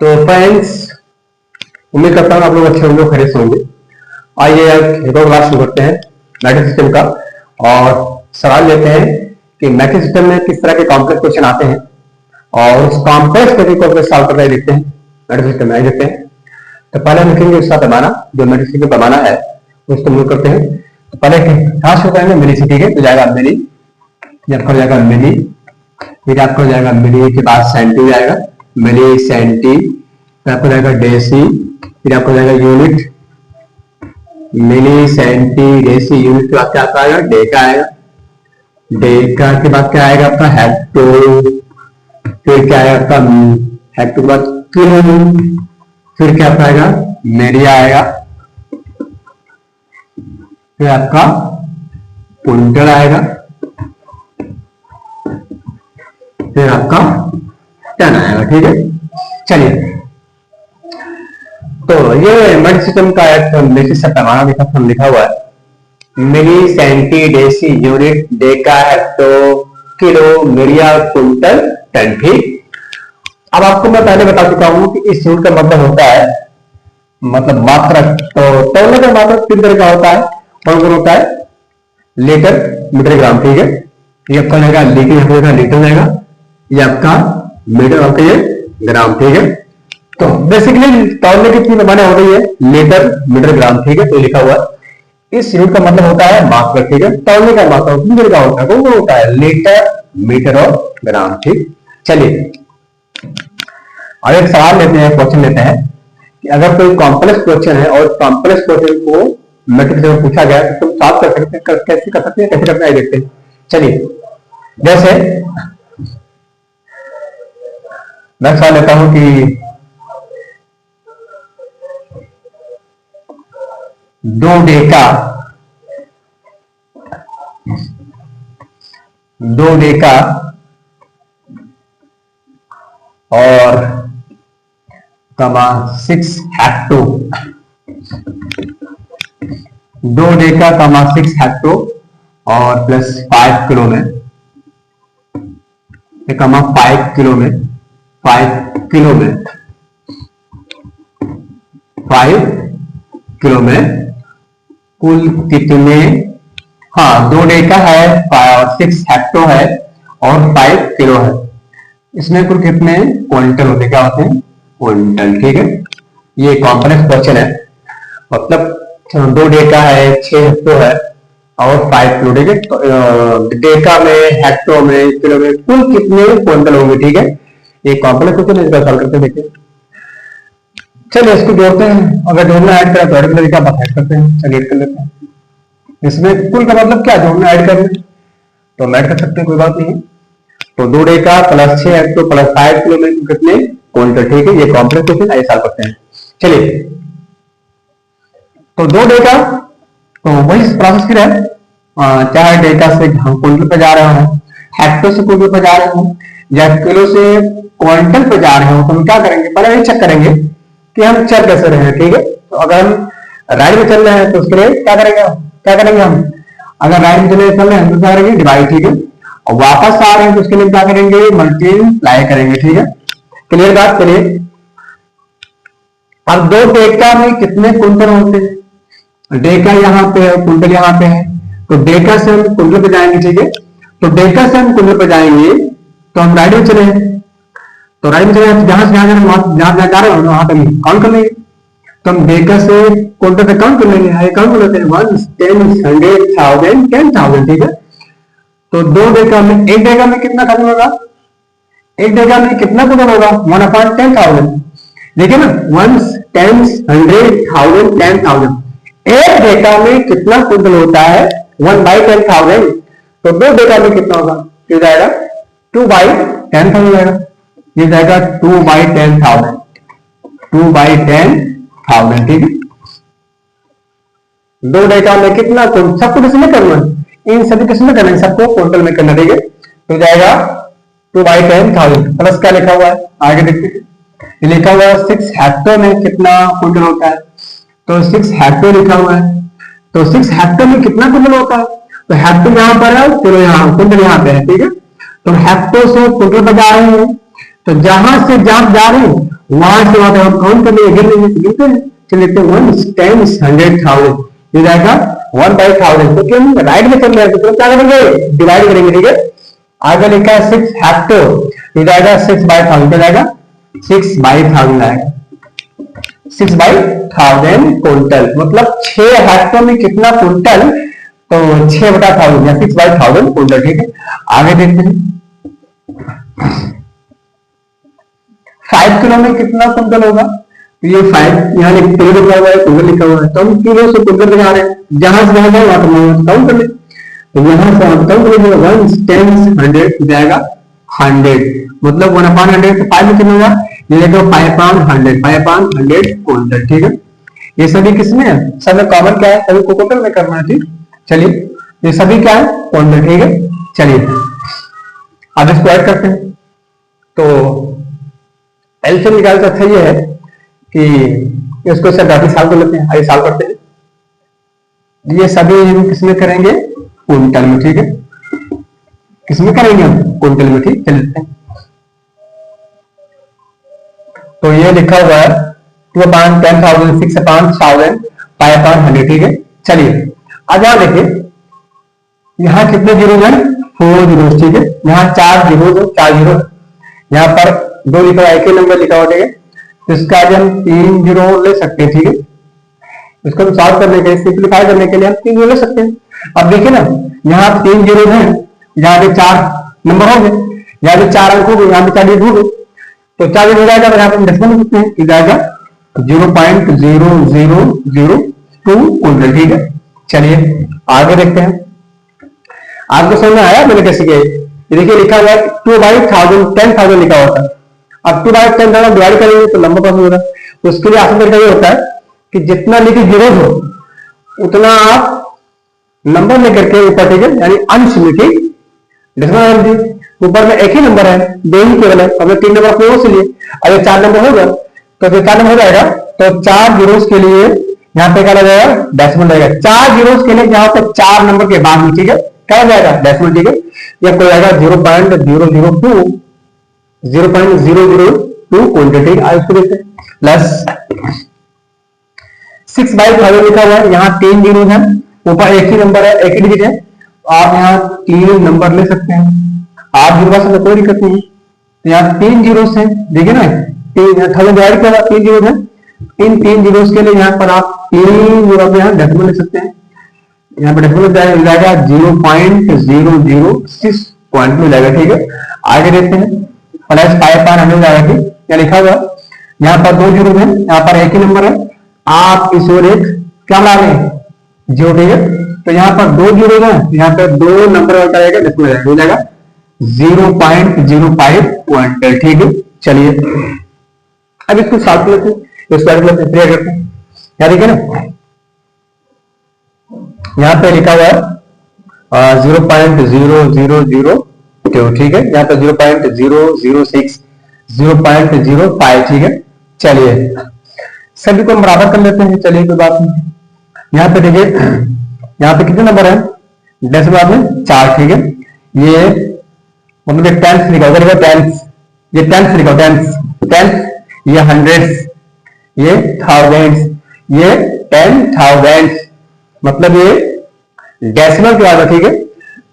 तो फ्रेंड्स, उम्मीद करता हूँ आप लोग अच्छे होंगे, खरीद होंगे। आइए एक और क्लास शुरू करते हैं मैट्रिक्स सिस्टम का, और सवाल लेते हैं कि मैट्रिक्स सिस्टम में किस तरह के कॉम्प्लेक्स क्वेश्चन आते हैं और उस कॉम्प्लेक्स क्वेश्चन को सॉल्व करके देखते हैं मैट्रिक्स सिस्टम में। देखते हैं, तो पहले हम लिखेंगे उसका पैमाना, जो मैट्रिक्स सिस्टम का पैमाना है उसको हम करते हैं। तो पहले कहाँ शुरू करेंगे? मिली से, ठीक है। तो जाएगा मिली, जब कर जाएगा मिली, फिर आपको जाएगा मिली के बाद सेंटी जाएगा, मिली सेंटी, फिर आपको जाएगा डेसी, फिर आपको जाएगा यूनिट, मिली सेंटी डेसी यूनिट के बाद क्या आता है? डेका आएगा, डेका के बाद क्या आएगा आपका? हेक्टो, फिर क्या आएगा आपका? हेक्टो के बाद किलो, फिर क्या आएगा? मेरिया आएगा, फिर आपका क्विंटल आएगा, फिर आपका टन आएगा, ठीक है। चलिए, तो ये मैट्रिक्स सिस्टम का एक बेसिक सा पैमाना लिखा हुआ है, milli centi deci unit deca hecto kilo myria quintal ton, ठीक। अब आपको मैं पहले बता चुका हूं कि इस यूनिट का मतलब होता है, मतलब मात्रक। तो तौलने का मात्रक तीन तरह का होता है। कौन कौन होता है? लीटर, मीटर, ग्राम, ठीक है। ये आपका रहेगा लीटर रहेगा, ये आपका मीटर, आपका ये ग्राम, ठीक है। तो बेसिकली तौलने की तीन पैमाने हो रही है, लीटर, मीटर, ग्राम, ठीक है। तो लिखा हुआ इस यूनिट का मतलब होता है मात्रक, ठीक है। तौलने का मात्रक तीन तरह का होता है। कौन कौन होता है? लीटर, मीटर और ग्राम, ठीक। चलिए, अब एक सवाल लेते हैं, क्वेश्चन लेते हैं कि अगर कोई कॉम्प्लेक्स क्वेश्चन है और कॉम्प्लेक्स क्वेश्चन को मैट्रिक्स में पूछा गया तो तुम सॉल्व कर सकते हैं, कैसे कर सकते हैं, कैसे करना है देखते हैं। चलिए, जैसे मैं सवाल लेता हूं कि दो डेका और कमा 6 हेक्टो, 2 डेका कमा 6 हेक्टो और प्लस 5 किलो में, कमा 5 किलो में, 5 किलो में, 5 किलो में कुल कितने, हाँ 2 डेका है, 6 हेक्टो है और 5 किलो है, इसमें कुल कितने क्विंटल होते, क्या होते हैं? क्विंटल, ठीक है। ये कॉम्प्लेक्स क्वेश्चन है, मतलब 2 डेका है, 6 हेक्टो है और 5 किलो, ठीक है। तो डेका में, हेक्टो में, किलो में कुल कितने क्विंटल होंगे, ठीक है। ये कॉम्प्लेक्स क्वेश्चन है, इसका सॉल्व करके देखिए। चलिए, इसको जोड़ते हैं, अगर जोड़ना ऐड करें तो ऐड करने का बात करते हैं। चलिए ऐड कर लेते हैं। इसमें कुल का मतलब क्या? जोड़ना ऐड करना, तो हम ऐड कर सकते हैं, कोई बात नहीं है। तो 2 Deka plus 6 hecto plus 5 kilo में कितने क्विंटल, ठीक है। ये कॉम्प्लेक्स क्वेश्चन ऐसा सॉल्व करते हैं। चलिए, तो 2 डेका, तो वही प्रोसेस फिर है, चाहे डेका से हम क्विंटल पे जा रहे हो, हेक्टो से क्विंटल पे जा रहे हो या किलो से क्विंटल पे जा रहे हो, तो हम क्या करेंगे? पहले ये चेक करेंगे कि हम चल कैसे रहे हैं, ठीक है। तो अगर हम राइट में चल रहे हैं तो उसके लिए क्या करेंगे हम? अगर राइट में चल रहे हैं तो क्या करेंगे? डिवाइड, ठीक है। और वापस आ रहे हैं तो उसके लिए क्या करेंगे? मल्टीप्लाई करेंगे, ठीक है। क्लियर बात? करिए, अब 2 डेका में कितने कुंटल होते हैं? डेका यहाँ पे है, कुंटल यहाँ पे है, तो डेका से हम कुंटल पे जाएंगे, ठीक है। तो डेका से हम कुंटल पे जाएंगे तो हम राइट में चले, तो राइट में चले जहां से जहां जा रहे हो वहां पे काउंट कर लेंगे। तो हम डेका से क्विंटल पे काउंट कर लेंगे, काउंट कर लेते हैं 1 10 100 1000 10,000, ठीक है। तो 2 डेका में, एक डेका में कितना खत्म होगा? एक डेका में कितना कुंटल होगा? 1/10,000, देखिए ना, 1 10 100 1000 10,000। एक डेका में कितना कुंटल होता है? 1/10,000। तो 2 डेका में कितना होगा? ये जाएगा 2/10,000 जाएगा, ये जाएगा 2/10,000, 2/10,000, ठीक है। 2 डेका में कितना कुंटल, सबको किसमें करना है? इन सभी किसमें करना है? सबको क्विंटल में करना, ठीक है। तो जाएगा 2/10,000 प्लस क्या लिखा हुआ है? आगे देखते हैं, ये लिखा हुआ है 6 हेक्टो में कितना क्विंटल होता है? तो 6 हेक्टो लिखा हुआ है, तो 6 हेक्टो में कितना क्विंटल होता है? तो हेक्टो यहाँ पर है, किलो यहाँ, क्विंटल यहाँ पे है, ठीक है। तो हेक्टो से क्विंटल पर जा रहे हैं, तो जहां से जहां जा रहे हैं वहां से वहां तक हम काउंट कर लेंगे, गिन लेंगे, गिनते हैं। चलिए लिखते हैं 1 10 100,000, ये जाएगा 1/1000। तो क्यों राइट में चल रहा है तो क्या करेंगे, डिवाइड करेंगे, ठीक है। आगे लिखा है 6 हेक्टर, ये जाएगा 6/1000, क्या जाएगा 6/1000 आएगा, 6/1000 क्विंटल, मतलब 6 हेक्टर में कितना क्विंटल, तो 6/1000 या 6/1000 क्विंटल, ठीक है। आगे देखते हैं 5 किलो में कितना क्विंटल होगा, तो ये 5 यहाँ किलो लिखा हुआ है, क्विंटल लिखा हुआ है, तो हम किलो से क्विंटल में आ रहे हैं, जहां से वहां जाए वहां पर काउंट कर ले। तो यहाँ से हम काउंट करेंगे 1 10 100 जाएगा 100, मतलब 1/100 तो 5 में कितना होगा, ये देखो 5/100 क्विंटल, ठीक है। ये सभी किसमें है, सब में कॉमन क्या है, सभी को टोटल में करना है, ठीक। चलिए ये सभी क्या है, क्विंटल, ठीक है। चलिए अब इसको ऐड करते हैं, तो एलसीएम निकालने का अच्छा ये है कि इसको सिर्फ 30 साल को लेते हैं, आइए साल करते हैं। ये सभी हम किसमें करेंगे, क्विंटल में, ठीक है। किसमें करेंगे हम, क्विंटल में, ठीक। चलते हैं, तो ये लिखा हुआ है 2/10,000 6/1000 5/100, ठीक है। चलिए अब यहां देखिए, यहां कितने जीरो हैं, 4 जीरो, ठीक है। यहाँ 4 जीरो, 4 जीरो, यहाँ पर 2 लिखा हुआ, एक ही नंबर लिखा हुआ, ठीक है। तो इसका आज हम 3 जीरो ले सकते हैं, ठीक है। इसको हम सॉल्व करने के लिए, सिंप्लीफाई करने के लिए हम 3 जीरो ले सकते हैं। अब देखिए ना, यहाँ 3 जीरो हैं, यहाँ पे 4 नंबर हो गए, यहाँ पे 4 अंक हो गए, यहाँ पे 4 डिजिट हो गए, तो 4 डिजिट हो जाएगा, यहाँ पे हम डेसिमल लिखते हैं, ये जाएगा 0.0002 क्विंटल, ठीक है। चलिए आगे देखते हैं, आपको समझ में आया मैंने कैसे किया, ये देखिए लिखा हुआ है 2/1000 10,000 लिखा हुआ था। अब 2/10,000 डिवाइड करेंगे तो नंबर पास होगा, उसके लिए आसान तरीका ये होता है कि जितना लिखे जीरो हो उतना आप नंबर लेकर के ऊपर, ठीक है, यानी अंश लिखे, ऊपर में एक ही नंबर है, 2 ही केवल है, हमने 3 नंबर अपने से लिए, अगर 4 नंबर होगा तो फिर 4 नंबर हो जाएगा, तो 4 जीरोस के लिए यहाँ पे क्या लगाएगा, डेसिमल लगेगा। 4 जीरोस के लिए यहाँ पे 4 नंबर के बाद में, ठीक है, क्या हो जाएगा, डेसिमल, ठीक है। यह कोई आएगा 0.002 क्विंटल, ठीक है। इसको देखते हैं, प्लस 6/1000 लिखा हुआ है, यहाँ 3 जीरो है, ऊपर एक ही नंबर है, एक ही डिजिट है, आप यहाँ 3 नंबर ले सकते हैं, आप जीरो बस कोई दिक्कत नहीं है। तो यहाँ 3 जीरो है, देखिए ना, 1000 डिवाइड किया 3 जीरो है, इन 3 जीरो के लिए यहाँ पर आप 3 जीरो यहाँ डेसिमल लिख सकते हैं, यहाँ पे डेसिमल जाएगा 0.006 पॉइंट में जाएगा, ठीक है। आगे देखते हैं, प्लस 5/100 जाएगा, ठीक। क्या लिखा हुआ, यहाँ पर 2 जीरो है, यहाँ पर एक ही नंबर है, आप इस ओर एक क्या ला रहे हैं, जीरो, ठीक है। तो यहाँ पर 2 जीरो है, यहाँ पर 2 नंबर जाएगा, डेसिमल हो जाएगा 0.05 क्विंटल, ठीक है। चलिए अब इसको सॉल्व कर लेते हैं, इसको क्लियर करते हैं, यहाँ देखिए ना, यहाँ पे लिखा हुआ है 0.0002, ठीक है। यहाँ पे 0.006 0.05, ठीक है। चलिए सभी को हम बराबर कर लेते हैं, चलिए कोई बात नहीं। यहाँ पे देखिए, यहाँ पे कितने नंबर है, डेसिमल में 4, ठीक है। ये मतलब एक टेंथ लिखा होगा, टेंथ, ये टेंथ लिखा, टेंथ, ये हंड्रेड्स, ये थाउजेंड्स, ये 10,000, मतलब ये डेसिमल के बाद, ठीक है।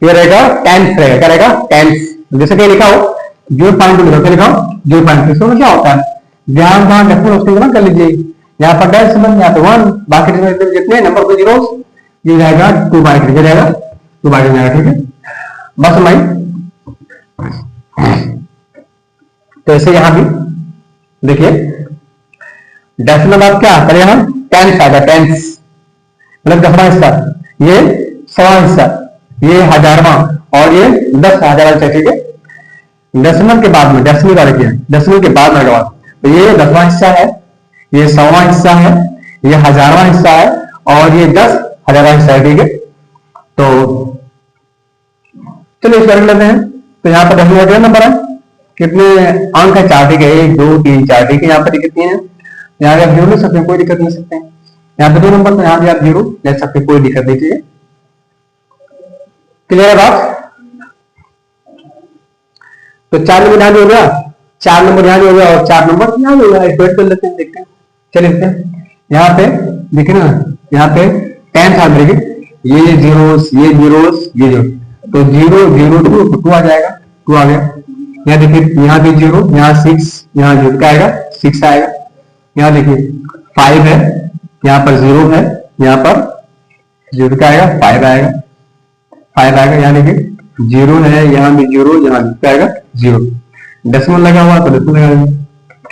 ये रहेगा टेंथ, रहेगा क्या रहेगा, टेंथ। जैसे कि लिखा हो 0.2 लिखा, क्या लिखा हो 0.2, तो क्या होता है, ध्यान ध्यान डेसिमल उसके ना कर लीजिए, यहाँ पर डेसिमल, यहाँ पे 1, बाकी जितने नंबर को जीरो, ये जाएगा 2/3 जाएगा, 2/3 जाएगा, ठीक है। बस भाई, तो ऐसे यहां भी देखिए, डेसिमल आप क्या करें, हम टेंथ आएगा, टेंथ मतलब 10वां हिस्सा, ये 100वां हिस्सा, ये 1000वां, और ये 10,000, ठीक है। डेसिमल के बाद में, डेसिमल का देखिए, डेसिमल के बाद में लगा, तो ये 10वां हिस्सा है, ये 100वां हिस्सा है, ये 1000वां हिस्सा है, और ये 10,000वां हिस्सा है, ठीक है। तो चलिए इस लेते हैं, तो यहाँ पर डेसिमल का नंबर है, कितने अंक है, 4, ठीक है, 1 2 3 4, ठीक है। यहाँ पर कितनी है, यहाँ पे आप जीरो ले सकते हैं, कोई दिक्कत नहीं सकते हैं। यहाँ पे 2 नंबर, तो यहाँ पे आप जीरो ले सकते हैं, कोई दिक्कत नहीं, ठीक है। क्लियर है बात, तो 4 में 9 हो गया, 4 नंबर यहाँ भी होगा और 4 नंबर यहाँ भी होगा, एडिट कर लेते हैं, देखते हैं। चलिए देखते हैं यहाँ पे, देखिए ना यहाँ पे 10 था मेरे, ये जीरोस ये जीरोस ये जीरो, तो 0 0 2 2 आ जाएगा, 2 आ गया। यहाँ देखिए यहाँ भी 0, यहाँ 6, यहाँ जीरो क्या आएगा 6 आएगा। यहाँ देखिए 5 है, यहाँ पर 0 है, यहाँ पर 0 क्या आएगा 5 आएगा, 5 आएगा। यहाँ देखिए 0 है, यहाँ भी 0, यहाँ भी क्या आएगा 0, डेसिमल लगा हुआ तो डेसिमल लगा देंगे,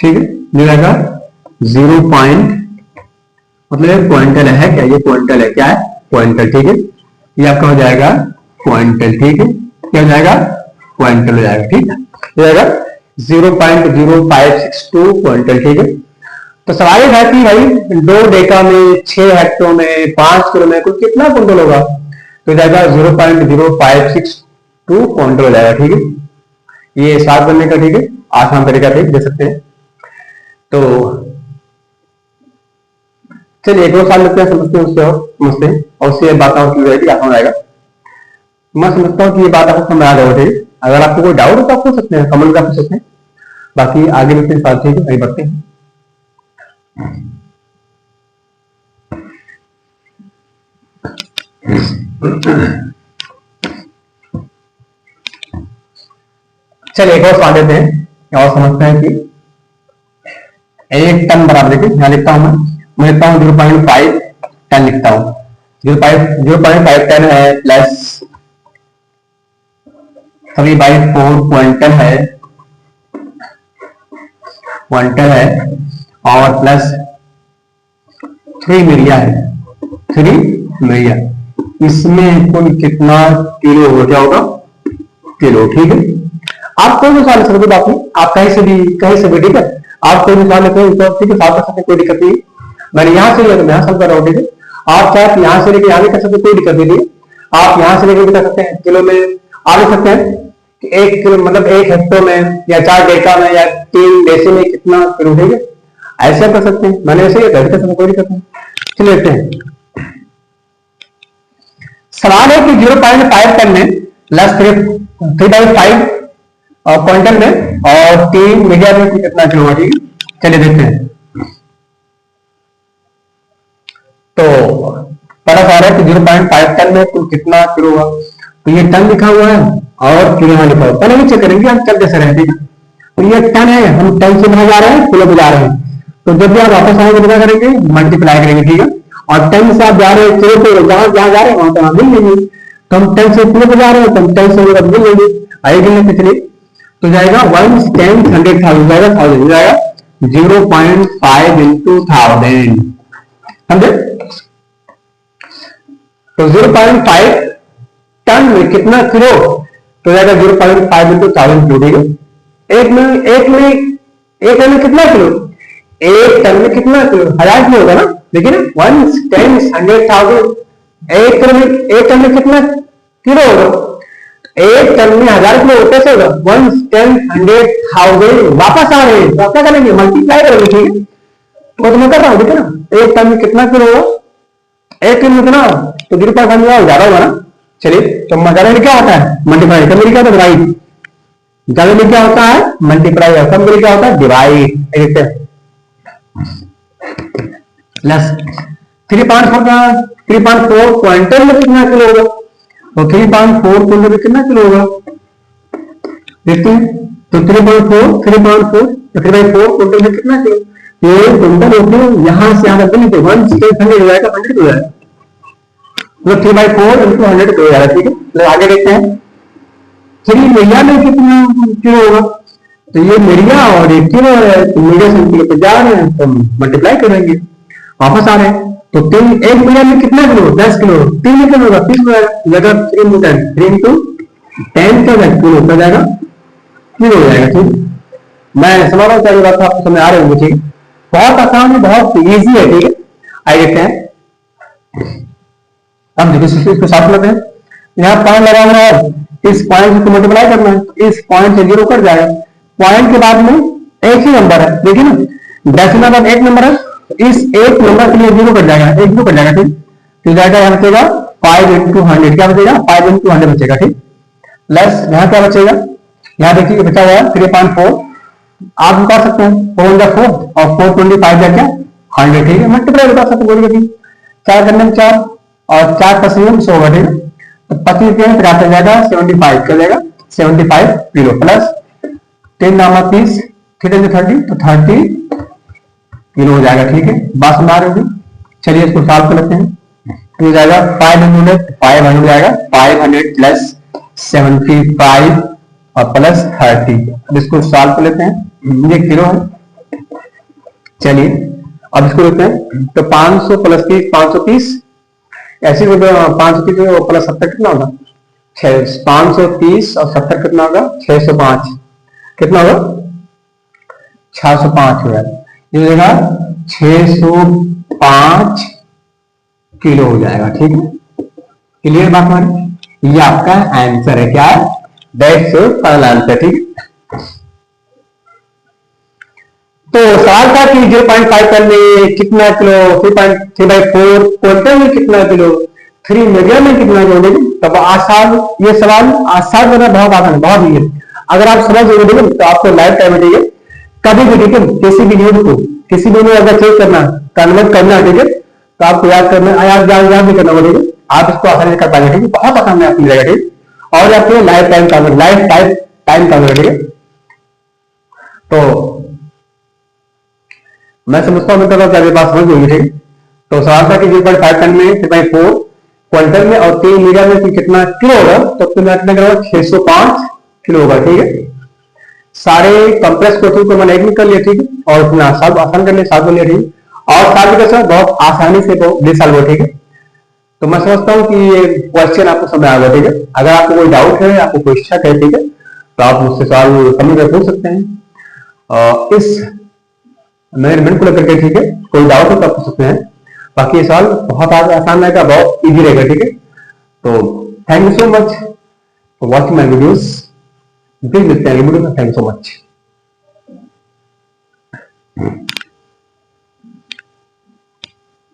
ठीक है। मिल जाएगा 0 पॉइंट, मतलब ये क्विंटल है क्या, ये क्विंटल है, क्या है क्विंटल, ठीक है। ये आपका हो जाएगा क्विंटल, ठीक है, क्या हो जाएगा क्विंटल हो जाएगा, ठीक है, हो जाएगा 0.0562 क्विंटल, ठीक है। तो सवाल ये था कि भाई 2 डेका में, 6 हेक्टो में, 5 किलो में कुल कितना क्विंटल होगा, तो जाएगा 0.0562 क्विंटल हो जाएगा, ठीक है। ये सवाल करने का, ठीक है, आसान तरीका दे सकते हैं। तो चलिए एक और सवाल लेते हैं, समझते हैं उससे, और समझते हैं और उससे बात आसान हो जाएगा। मैं समझता हूँ कि ये बात आपको समझ आ जाएगा, ठीक है। अगर आपको कोई डाउट हो तो आप पूछ सकते हैं, कमेंट कर सकते हैं, बाकी आगे भी बात, ठीक है, आगे बढ़ते हैं। चलिए एक और सवाल देते हैं और समझते हैं कि 1 टन बराबर, देखिए यहाँ लिखता हूं मैं लिखता हूँ 0.5 टन लिखता हूँ, 0.5 टन है प्लस 3/4 क्विंटल है और प्लस 3 मिलिया है, 3 मिलिया, इसमें कुल कितना किलो हो जाएगा, किलो, ठीक है। आप कोई भी सवाल ले सकते, बात नहीं, आप कहीं से भी ठीक है, आप कोई भी सवाल लेते हैं तो ठीक है, सॉल्व कर सकते, कोई दिक्कत नहीं। मैंने यहाँ से लिया तो मैं यहाँ सॉल्व कर रहा हूँ, ठीक है। आप चाहे यहाँ से लेके यहाँ भी कर सकते, कोई दिक्कत नहीं। आप यहाँ से लेके भी कर सकते हैं, किलो में आप लिख सकते हैं कि 1 किलो मतलब 1 हेक्टो में या 4 डेका में या 3 डेसी में कितना किलो, ठीक है, ऐसे कर सकते हैं। मैंने ऐसे कर सकते हैं, कोई दिक्कत नहीं। चलिए देखते हैं, सवाल है कि 0.5 टन में प्लस 3/5 क्विंटल में और 3 मिलिया में कितना किलो होगा, ठीक है। चलिए देखते हैं। तो पहला सवाल है कि 0.5 टन में कुल कितना किलो होगा, तो ये टन लिखा हुआ है और किलो लिखा हुआ है, पहले भी चेक करेंगे हम चल कैसे रहे, ठीक है। तो ये टन है, हम टन से बाहर जा रहे हैं, किलो पे जा रहे हैं, तो जब भी आप वापस आएंगे तो क्या करेंगे, मल्टीप्लाई करेंगे, ठीक है। और टन से आप जा रहे हैं किलो पे, जहां जा रहे हैं वहां पर हम मिल लेंगे, तो हम टन से किलो पे जा रहे हैं तो हम टन से मिल लेंगे, आएगी ना पिछले, तो जाएगा 1 10 100,000 जाएगा, 1000 जाएगा 0.5 into 1000, समझे। तो 0.5 टन में कितना किलो, तो जाएगा 0.5 into 1000 किलो, ठीक है। एक टन में कितना किलो, 1 टन में कितना किलो, 1000 किलो होगा ना, देखिए ना, 1 10 100,000, 1 टन में कितना किलो होगा, 1 टन में 1000 किलो कैसे होगा, 1 10 100,000 वापस आ रहे हैं, तो क्या करेंगे, मल्टीप्लाई करेंगे, ठीक है। तो मैं कर रहा हूँ, देखिए ना, 1 टन में कितना किलो होगा, 1 किलो कितना, तो 0.5 ज्यादा होगा ना। चलिए, तो ज्यादा में क्या होता है मल्टीप्लाई, कम में क्या होता है डिवाइड, ज्यादा में क्या होता है मल्टीप्लाई, कम में क्या होता है डिवाइड, प्लस 3.4 क्विंटल में कितना किलो होगा, तो 3.4 क्विंटल में कितना किलो होगा, देखते हैं। तो 3.4 तो 3/4 क्विंटल में कितना किलो, ये क्विंटल होते हैं, यहां से यहां तक नहीं, 1 100 हो जाएगा, 100 हो जाएगा, मतलब 3/4 into 100 हो जाएगा, ठीक है। तो आगे देखते हैं 3 मिलिया में कितना किलो होगा, तो ये मिलिया और 1 किलो है, तो मिलिया से किलो पे जा रहे हैं तो मल्टीप्लाई करेंगे, वापस आ रहे हैं, तो 1 मिलिया में कितना किलो, 10 किलो, 3 में किलो होगा 30 हो जाएगा, 3 into 10 किलो हो जाएगा, किलो हो जाएगा, ठीक। मैं समझ रहा हूँ सारी बात आपको समझ आ रही होगी, ठीक। बहुत आसान है, बहुत इजी है, ठीक है। आइए देखते हैं, अब देखिए इसको साथ लेते हैं, यहाँ पॉइंट लगा हुआ है, इस पॉइंट को मल्टीप्लाई करना है, इस पॉइंट से 0 कट जाएगा, पॉइंट के बाद में एक ही नंबर है, देखिए ना, डेसिमल बाद 1 नंबर है, इस 1 नंबर के लिए 0 कट जाएगा, 1 0 कट जाएगा, ठीक। तो जाएगा यहाँ बचेगा 5 into 100, क्या बचेगा 5 into 100 बचेगा, ठीक। प्लस यहाँ क्या बचेगा, यहाँ देखिए बचा हुआ है 3.4 आप बता सकते हैं 4 और 425 जा क्या 100, ठीक है, मल्टीप्लाई बता सकते हैं, कोई 4 करने में 4 और 4 का 100 होगा, ठीक है, तो 25 में 50 जाएगा 75 कर जाएगा 75 किलो प्लस 10 नामा 30 30 तो 30 किलो हो जाएगा, ठीक है, बात समझ रहे होगी। चलिए इसको सॉल्व कर लेते हैं, तो हो जाएगा 500 जाएगा 500 प्लस 75 और प्लस 30, अब इसको सॉल्व कर लेते हैं, ये किलो है। चलिए अब इसको लेते हैं, तो 500 प्लस 30 530, ऐसे 530 प्लस 70 कितना होगा 530 और 70 कितना होगा 605, कितना होगा 605 हो जाएगा, ये हो जाएगा 605 किलो हो जाएगा, ठीक है, क्लियर बात हमारी, ये आपका आंसर है, क्या है, दैट्स फाइनल आंसर, ठीक है। तो सवाल था कि 0.5 टन में कितना किलो, 3.3/4 क्विंटल में कितना किलो, 3 मीडियम में कितना किलो, तब आसान, ये सवाल आसान करना बहुत आसान है, बहुत ही है, अगर आप समझ गए तो आपको लाइफ टाइम है, कभी भी, ठीक है, किसी भी न्यूज को किसी भी में अगर चेक करना, कन्वर्ट करना, ठीक है, तो आपको याद करना, याद भी करना पड़ेगा, आप इसको आसानी से कर पाएंगे, ठीक है, बहुत आसान है आपकी जगह, ठीक, और आपके लाइफ टाइम कन्वर्ट, ठीक है। तो मैं समझता हूं मतलब आपके पास समझ होगी, ठीक है। तो सवाल था कि 0.5 टन में 3/4 क्विंटल में और 3 मीडियम में कितना किलो होगा, तो कितना होगा 605 किलो होगा, ठीक है। सारे कंप्लेक्स क्वेश्चन को मैंने एक में कर लिया, ठीक है, और अपना सब आसान कर लिया, साथ में लिया, ठीक है, और साथ के साथ बहुत आसानी से दे साल हुआ, ठीक है। तो मैं समझता हूं कि ये क्वेश्चन आपको समझ आ गया, ठीक है। अगर आपको कोई डाउट है, आपको कोई शक है, ठीक है, तो आप मुझसे सवाल कमेंट में पूछ सकते हैं, इस मैनेजमेंट को लेकर के, ठीक है, कोई डाउट हो तो आप पूछ सकते हैं, बाकी ये सवाल बहुत आसान रहेगा, बहुत इजी रहेगा, ठीक है। तो thank you so much for watching my videos, please मिलते हैं वीडियो में, थैंक यू सो मच।